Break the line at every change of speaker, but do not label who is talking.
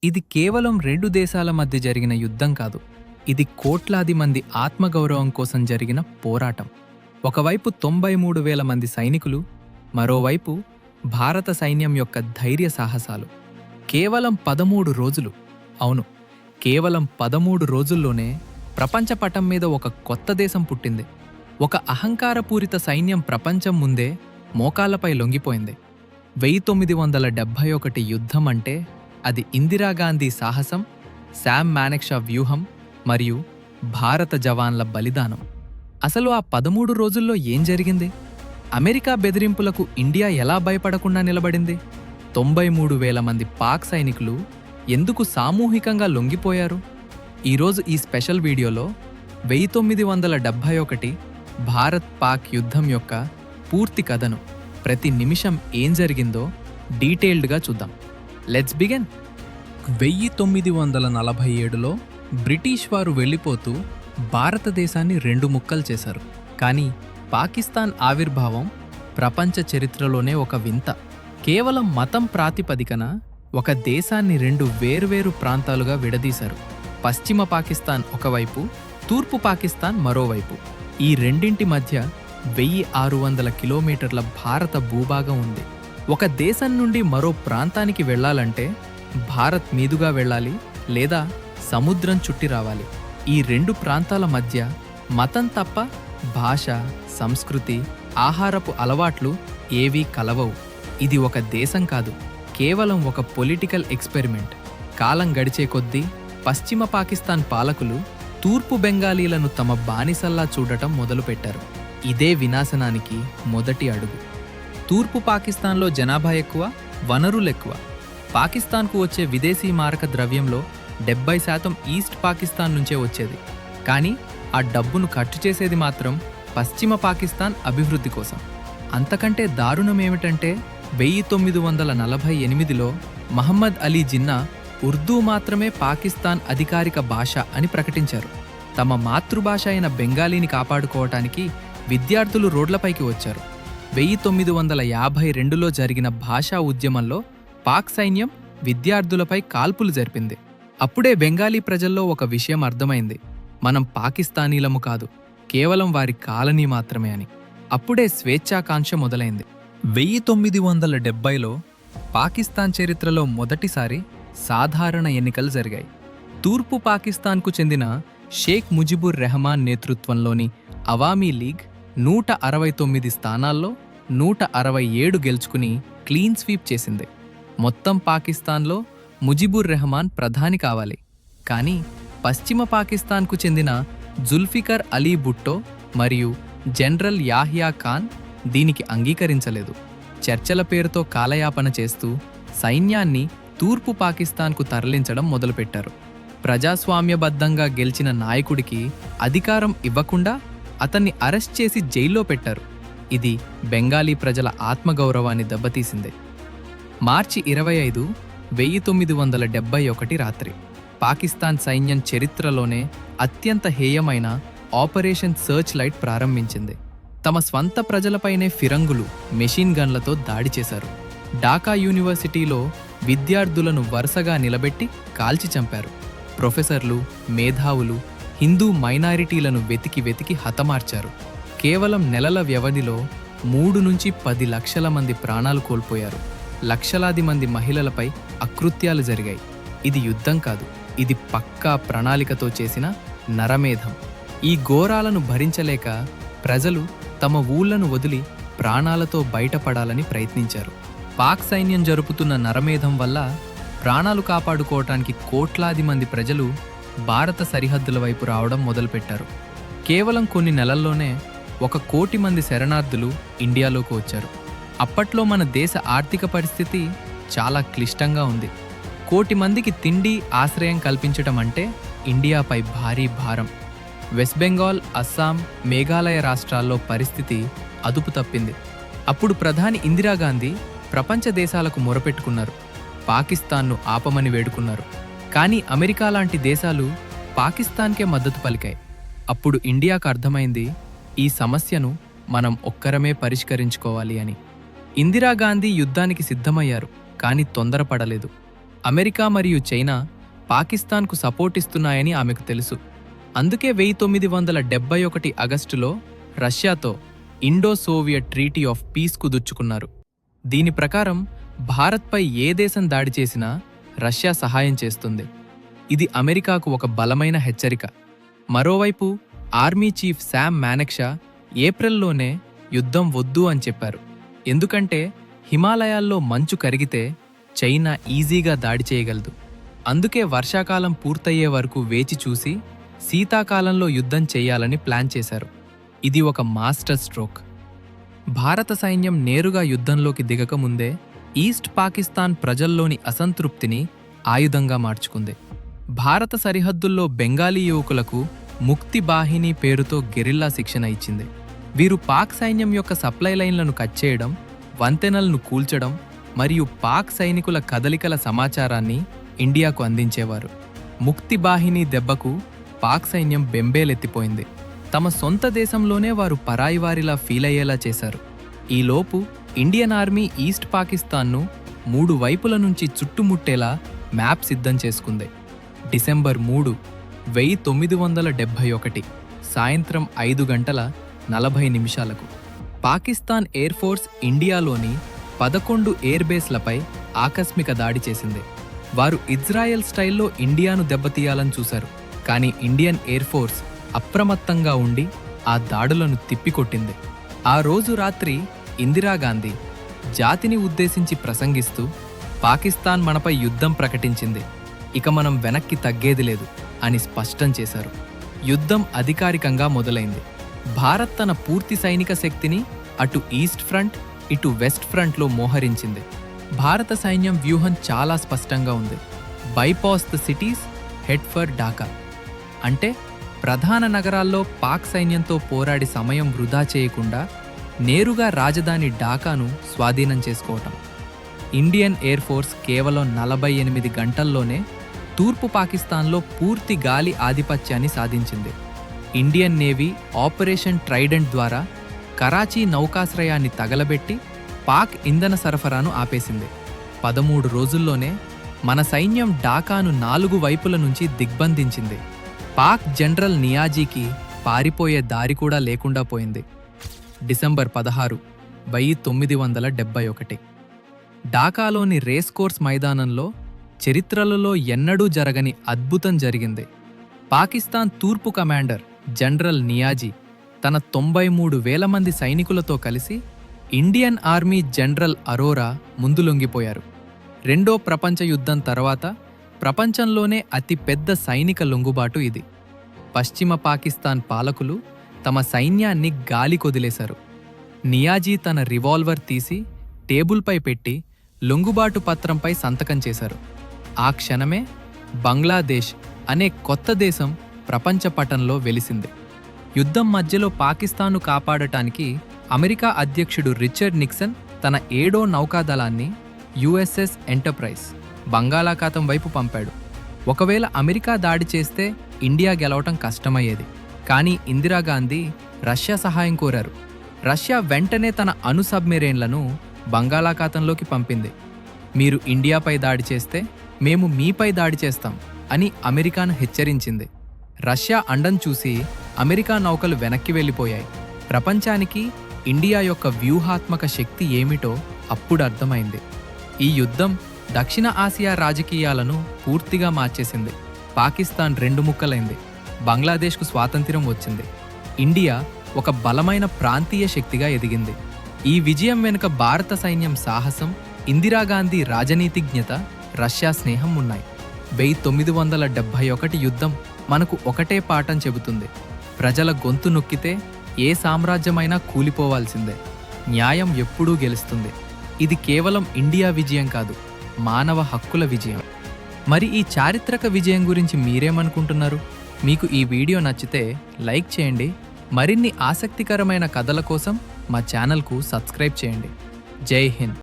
ఇది కేవలం రెండు దేశాల మధ్య జరిగిన యుద్ధం కాదు. ఇది కోట్లాది మంది ఆత్మగౌరవం కోసం జరిగిన పోరాటం. ఒకవైపు 93,000 మంది సైనికులు, మరోవైపు భారత సైన్యం యొక్క ధైర్య సాహసాలు. కేవలం 13 రోజులు, అవును, కేవలం 13 రోజుల్లోనే ప్రపంచ పటం మీద ఒక కొత్త దేశం పుట్టింది. ఒక అహంకారపూరిత సైన్యం ప్రపంచం ముందే మోకాళ్లపై లొంగిపోయింది. 1971 యుద్ధం అంటే అది ఇందిరాగాంధీ సాహసం, శామ్ మానెక్షా వ్యూహం మరియు భారత జవాన్ల బలిదానం. అసలు ఆ 13 రోజుల్లో ఏం జరిగింది? అమెరికా బెదిరింపులకు ఇండియా ఎలా భయపడకుండా నిలబడింది? 93,000 మంది పాక్ సైనికులు ఎందుకు సామూహికంగా లొంగిపోయారు? ఈరోజు ఈ స్పెషల్ వీడియోలో 1971 భారత్ పాక్ యుద్ధం యొక్క పూర్తి కథను, ప్రతి నిమిషం ఏం జరిగిందో డీటెయిల్డ్గా చూద్దాం. Let's begin. 1947లో బ్రిటిష్ వారు వెళ్ళిపోతూ భారతదేశాన్ని 2 ముక్కలు చేశారు. కానీ పాకిస్తాన్ ఆవిర్భావం ప్రపంచ చరిత్రలోనే ఒక వింత. కేవలం మతం ప్రాతిపదికన ఒక దేశాన్ని 2 వేర్వేరు ప్రాంతాలుగా విడదీశారు. పశ్చిమ పాకిస్తాన్ ఒకవైపు, తూర్పు పాకిస్తాన్ మరోవైపు. ఈ రెండింటి మధ్య 1,600 కిలోమీటర్ల భారత భూభాగం ఉంది. ఒక దేశం నుండి మరో ప్రాంతానికి వెళ్లాలంటే భారత్ మీదుగా వెళ్ళాలి, లేదా సముద్రం చుట్టి రావాలి. ఈ 2 ప్రాంతాల మధ్య మతం తప్ప భాష, సంస్కృతి, ఆహారపు అలవాట్లు ఏవీ కలవవు. ఇది ఒక దేశం కాదు, కేవలం ఒక పొలిటికల్ ఎక్స్పెరిమెంట్. కాలం గడిచే కొద్దీ పశ్చిమ పాకిస్తాన్ పాలకులు తూర్పు బెంగాలీలను తమ బానిసల్లా చూడటం మొదలుపెట్టారు. ఇదే వినాశనానికి మొదటి అడుగు. తూర్పు పాకిస్తాన్లో జనాభా ఎక్కువ, వనరులెక్కువ. పాకిస్తాన్కు వచ్చే విదేశీ మారక ద్రవ్యంలో 70% ఈస్ట్ పాకిస్తాన్ నుంచే వచ్చేది. కానీ ఆ డబ్బును ఖర్చు చేసేది మాత్రం పశ్చిమ పాకిస్తాన్ అభివృద్ధి కోసం. అంతకంటే దారుణమేమిటంటే 1948లో మహమ్మద్ అలీ జిన్నా ఉర్దూ మాత్రమే పాకిస్తాన్ అధికారిక భాష అని ప్రకటించారు. తమ మాతృభాష అయిన బెంగాలీని కాపాడుకోవటానికి విద్యార్థులు రోడ్లపైకి వచ్చారు. 1952లో జరిగిన భాషా ఉద్యమంలో పాక్ సైన్యం విద్యార్థులపై కాల్పులు జరిపింది. అప్పుడే బెంగాలీ ప్రజల్లో ఒక విషయం అర్థమైంది: మనం పాకిస్తానీలము కాదు, కేవలం వారి కాలనీ మాత్రమే అని. అప్పుడే స్వేచ్ఛాకాంక్ష మొదలైంది. 1970లో పాకిస్తాన్ చరిత్రలో మొదటిసారి సాధారణ ఎన్నికలు జరిగాయి. తూర్పు పాకిస్తాన్కు చెందిన షేక్ ముజిబుర్ రెహమాన్ నేతృత్వంలోని అవామీ లీగ్ 169 స్థానాల్లో 167 గెలుచుకుని క్లీన్ స్వీప్ చేసింది. మొత్తం పాకిస్తాన్లో ముజిబుర్ రెహమాన్ ప్రధాని కావాలి. కానీ పశ్చిమ పాకిస్తాన్కు చెందిన జుల్ఫికర్ అలీ భుట్టో మరియు జనరల్ యాహ్యా ఖాన్ దీనికి అంగీకరించలేదు. చర్చల పేరుతో కాలయాపన చేస్తూ సైన్యాన్ని తూర్పు పాకిస్తాన్కు తరలించడం మొదలుపెట్టారు. ప్రజాస్వామ్యబద్ధంగా గెలిచిన నాయకుడికి అధికారం ఇవ్వకుండా అతన్ని అరెస్ట్ చేసి జైల్లో పెట్టారు. ఇది బెంగాలీ ప్రజల ఆత్మగౌరవాన్ని దెబ్బతీసింది. మార్చి 25, 1971 రాత్రి పాకిస్తాన్ సైన్యం చరిత్రలోనే అత్యంత హేయమైన ఆపరేషన్ సర్చ్ లైట్ ప్రారంభించింది. తమ స్వంత ప్రజలపైనే ఫిరంగులు, మెషిన్ గన్లతో దాడి చేశారు. ఢాకా యూనివర్సిటీలో విద్యార్థులను వరుసగా నిలబెట్టి కాల్చి చంపారు. ప్రొఫెసర్లు, మేధావులు, హిందూ మైనారిటీలను వెతికి హతమార్చారు. కేవలం నెలల వ్యవధిలో 3 నుంచి 10 లక్షల మంది ప్రాణాలు కోల్పోయారు. లక్షలాది మంది మహిళలపై అకృత్యాలు జరిగాయి. ఇది యుద్ధం కాదు, ఇది పక్కా ప్రణాళికతో చేసిన నరమేధం. ఈ ఘోరాలను భరించలేక ప్రజలు తమ ఊళ్లను వదిలి ప్రాణాలతో బయటపడాలని ప్రయత్నించారు. పాక్ సైన్యం జరుపుతున్న నరమేధం వల్ల ప్రాణాలు కాపాడుకోవటానికి కోట్లాది మంది ప్రజలు భారత సరిహద్దుల వైపు రావడం మొదలుపెట్టారు. కేవలం కొన్ని నెలల్లోనే 1 కోటి మంది శరణార్థులు ఇండియాలోకి వచ్చారు. అప్పట్లో మన దేశ ఆర్థిక పరిస్థితి చాలా క్లిష్టంగా ఉంది. 1 కోటి మందికి తిండి, ఆశ్రయం కల్పించటం అంటే ఇండియాపై భారీ భారం. వెస్ట్ బెంగాల్, అస్సాం, మేఘాలయ రాష్ట్రాల్లో పరిస్థితి అదుపు తప్పింది. అప్పుడు ప్రధాని ఇందిరాగాంధీ ప్రపంచ దేశాలకు మొరపెట్టుకున్నారు. పాకిస్తాన్ను ఆపమని వేడుకున్నారు. కానీ అమెరికా లాంటి దేశాలు పాకిస్తాన్కే మద్దతు పలికాయి. అప్పుడు ఇండియాకు అర్థమైంది, ఈ సమస్యను మనం ఒక్కరమే పరిష్కరించుకోవాలి అని. ఇందిరాగాంధీ యుద్ధానికి సిద్ధమయ్యారు, కానీ తొందరపడలేదు. అమెరికా మరియు చైనా పాకిస్తాన్కు సపోర్ట్ ఇస్తున్నాయని ఆమెకు తెలుసు. అందుకే 1971 ఆగస్టులో రష్యాతో ఇండో-సోవియట్ ట్రీటీ ఆఫ్ పీస్ కుదుర్చుకున్నారు. దీని ప్రకారం భారత్పై ఏ దేశం దాడి చేసినా రష్యా సహాయం చేస్తుంది. ఇది అమెరికాకు ఒక బలమైన హెచ్చరిక. మరోవైపు ఆర్మీ చీఫ్ శామ్ మానెక్షా ఏప్రిల్లోనే యుద్ధం వద్దు అని చెప్పారు. ఎందుకంటే హిమాలయాల్లో మంచు కరిగితే చైనా ఈజీగా దాడి చేయగలదు. అందుకే వర్షాకాలం పూర్తయ్యే వరకు వేచి చూసి శీతాకాలంలో యుద్ధం చెయ్యాలని ప్లాన్ చేశారు. ఇది ఒక మాస్టర్ స్ట్రోక్. భారత సైన్యం నేరుగా యుద్ధంలోకి దిగకముందే ఈస్ట్ పాకిస్తాన్ ప్రజల్లోని అసంతృప్తిని ఆయుధంగా మార్చుకుంది. భారత సరిహద్దుల్లో బెంగాలీ యువకులకు ముక్తి బాహిని పేరుతో గెరిల్లా శిక్షణ ఇచ్చింది. వీరు పాక్ సైన్యం యొక్క సప్లై లైన్లను కట్ చేయడం, వంతెనలను కూల్చడం మరియు పాక్ సైనికుల కదలికల సమాచారాన్ని ఇండియాకు అందించేవారు. ముక్తి బాహిని దెబ్బకు పాక్ సైన్యం బెంబేలెత్తిపోయింది. తమ సొంత దేశంలోనే వారు పరాయివారిలా ఫీలయ్యేలా చేశారు. ఈలోపు ఇండియన్ ఆర్మీ ఈస్ట్ పాకిస్తాన్ను 3 వైపుల నుంచి చుట్టుముట్టేలా మ్యాప్ సిద్ధం చేసుకుంది. డిసెంబర్ 3, 1971 సాయంత్రం 5:40 పాకిస్తాన్ ఎయిర్ ఫోర్స్ ఇండియాలోని 11 ఎయిర్ బేస్లపై ఆకస్మిక దాడి చేసింది. వారు ఇజ్రాయెల్ స్టైల్లో ఇండియాను దెబ్బతీయాలని చూశారు. కానీ ఇండియన్ ఎయిర్ ఫోర్స్ అప్రమత్తంగా ఉండి ఆ దాడులను తిప్పికొట్టింది. ఆ రోజు రాత్రి ఇందిరాగాంధీ జాతిని ఉద్దేశించి ప్రసంగిస్తూ పాకిస్తాన్ మనపై యుద్ధం ప్రకటించింది, ఇక మనం వెనక్కి తగ్గేది లేదు అని స్పష్టం చేశారు. యుద్ధం అధికారికంగా మొదలైంది. భారత్ తన పూర్తి సైనిక శక్తిని అటు ఈస్ట్ ఫ్రంట్, ఇటు వెస్ట్ ఫ్రంట్లో మోహరించింది. భారత సైన్యం వ్యూహం చాలా స్పష్టంగా ఉంది. Bypass the cities, head for Dhaka. అంటే ప్రధాన నగరాల్లో పాక్ సైన్యంతో పోరాడి సమయం వృధా చేయకుండా నేరుగా రాజధాని ఢాకాను స్వాధీనం చేసుకోవటం. ఇండియన్ ఎయిర్ ఫోర్స్ కేవలం 48 గంటల్లోనే తూర్పు పాకిస్తాన్లో పూర్తి గాలి ఆధిపత్యాన్ని సాధించింది. ఇండియన్ నేవీ ఆపరేషన్ ట్రైడెంట్ ద్వారా కరాచీ నౌకాశ్రయాన్ని తగలబెట్టి పాక్ ఇంధన సరఫరాను ఆపేసింది. 13 రోజుల్లోనే మన సైన్యం ఢాకాను 4 వైపుల నుంచి దిగ్బంధించింది. పాక్ జనరల్ నియాజీకి పారిపోయే దారి కూడా లేకుండా పోయింది. డిసెంబర్ 16, 1971 ఢాకాలోని రేస్ కోర్స్ మైదానంలో చరిత్రలలో ఎన్నడూ జరగని అద్భుతం జరిగింది. పాకిస్తాన్ తూర్పు కమాండర్ జనరల్ నియాజీ తన 93,000 మంది సైనికులతో కలిసి ఇండియన్ ఆర్మీ జనరల్ అరోరా ముందు లొంగిపోయారు. రెండో ప్రపంచ యుద్ధం తర్వాత ప్రపంచంలోనే అతి పెద్ద సైనిక లొంగుబాటు ఇది. పశ్చిమ పాకిస్తాన్ పాలకులు తమ సైన్యాన్ని గాలికొదిలేశారు. నియాజీ తన రివాల్వర్ తీసి టేబుల్పై పెట్టి లొంగుబాటు పత్రంపై సంతకం చేశారు. ఆ క్షణమే బంగ్లాదేశ్ అనే కొత్త దేశం ప్రపంచ పటంలో వెలిసింది. యుద్ధం మధ్యలో పాకిస్తాన్ను కాపాడటానికి అమెరికా అధ్యక్షుడు రిచర్డ్ నిక్సన్ తన 7వ నౌకాదళాన్ని యుఎస్ఎస్ ఎంటర్ప్రైజ్ బంగాళాఖాతం వైపు పంపాడు. ఒకవేళ అమెరికా దాడి చేస్తే ఇండియా గెలవటం కష్టమయ్యేది. కానీ ఇందిరాగాంధీ రష్యా సహాయం కోరారు. రష్యా వెంటనే తన అణు సబ్మెరైన్లను బంగాళాఖాతంలోకి పంపింది. మీరు ఇండియాపై దాడి చేస్తే మేము మీపై దాడి చేస్తాం అని అమెరికాను హెచ్చరించింది. రష్యా అండం చూసి అమెరికా నౌకలు వెనక్కి వెళ్ళిపోయాయి. ప్రపంచానికి ఇండియా యొక్క వ్యూహాత్మక శక్తి ఏమిటో అప్పుడు అర్థమైంది. ఈ యుద్ధం దక్షిణ ఆసియా రాజకీయాలను పూర్తిగా మార్చేసింది. పాకిస్తాన్ 2 ముక్కలైంది. బంగ్లాదేశ్కు స్వాతంత్ర్యం వచ్చింది. ఇండియా ఒక బలమైన ప్రాంతీయ శక్తిగా ఎదిగింది. ఈ విజయం వెనుక భారత సైన్యం సాహసం, ఇందిరాగాంధీ రాజనీతిజ్ఞత, రష్యా స్నేహం ఉన్నాయి. 1971 యుద్ధం మనకు ఒకటే పాఠం చెబుతుంది: ప్రజల గొంతు నొక్కితే ఏ సామ్రాజ్యమైనా కూలిపోవాల్సిందే. న్యాయం ఎప్పుడూ గెలుస్తుంది. ఇది కేవలం ఇండియా విజయం కాదు, మానవ హక్కుల విజయం. మరి ఈ చారిత్రక విజయం గురించి మీరేమనుకుంటున్నారు? మీకు ఈ వీడియో నచ్చితే లైక్ చేయండి. మరిన్ని ఆసక్తికరమైన కథల కోసం మా ఛానల్కు సబ్స్క్రైబ్ చేయండి. జై హింద్.